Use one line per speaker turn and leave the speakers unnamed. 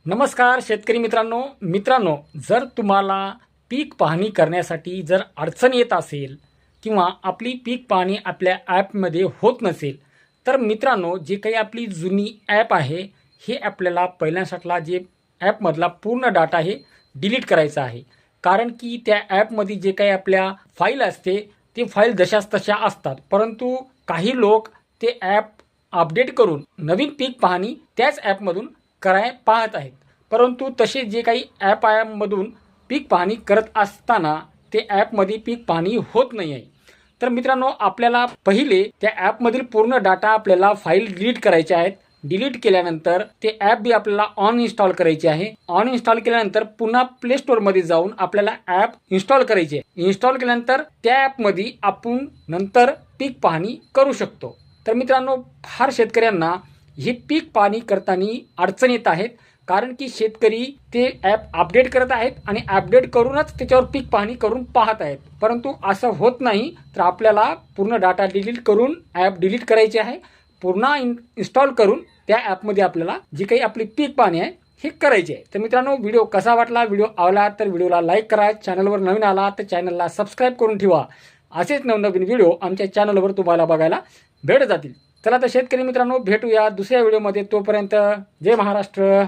नमस्कार शेतकरी मित्रांनो, जर तुम्हाला पीक पाहणी करण्यासाठी जर अडचण येत असेल किंवा आपली पीक पाहणी आपल्या ॲपमध्ये होत नसेल, तर मित्रांनो, जे काही आपली जुनी ॲप आहे, हे आपल्याला पहिल्यासाठला जे ॲपमधला पूर्ण डाटा हे डिलीट करायचा आहे. कारण की त्या ॲपमध्ये जे काही आपल्या फाईल असते, ते फाईल जशाच तशा असतात. परंतु काही लोक ते ॲप अपडेट करून नवीन पीक पाहणी त्याच ॲपमधून पाहत आहेत. परंतु तसे जे काही ॲपमधून पीक पाहणी करत असताना ते ॲपमध्ये पीक पाहणी होत नाही आहे. तर मित्रांनो, आपल्याला पहिले त्या ॲपमधील पूर्ण डाटा आपल्याला फाईल डिलीट करायचे आहेत. डिलीट केल्यानंतर ते ॲप बी आपल्याला ऑन इन्स्टॉल करायचे आहे. ऑन इन्स्टॉल केल्यानंतर पुन्हा प्ले स्टोअरमध्ये जाऊन आपल्याला ॲप इन्स्टॉल करायचे आहे. इन्स्टॉल केल्यानंतर त्या ॲपमध्ये आपण नंतर पीक पाहणी करू शकतो. तर मित्रांनो, फार शेतकऱ्यांना हे पीक पाहणी करताना अडचण येत आहेत. कारण की शेतकरी ते ॲप अपडेट करत आहेत आणि अपडेट करूनच त्याच्यावर पीक पाहणी करून पाहत आहेत. परंतु असं होत नाही. तर आपल्याला पूर्ण डाटा डिलीट करून ॲप डिलीट करायचे आहे. पुन्हा इन्स्टॉल करून त्या ॲपमध्ये आपल्याला जी काही आपली पीक पाहणी आहे हे करायची आहे. तर मित्रांनो, व्हिडिओ कसा वाटला? व्हिडिओ आवडला तर व्हिडिओला लाईक करा. चॅनलवर नवीन आला तर चॅनलला सबस्क्राईब करून ठेवा. असेच नवनवीन व्हिडिओ आमच्या चॅनलवर तुम्हाला बघायला भेट जातील. चला तर शेतकरी मित्रांनो, भेटूया दुसऱ्या व्हिडिओमध्ये. तोपर्यंत जय महाराष्ट्र.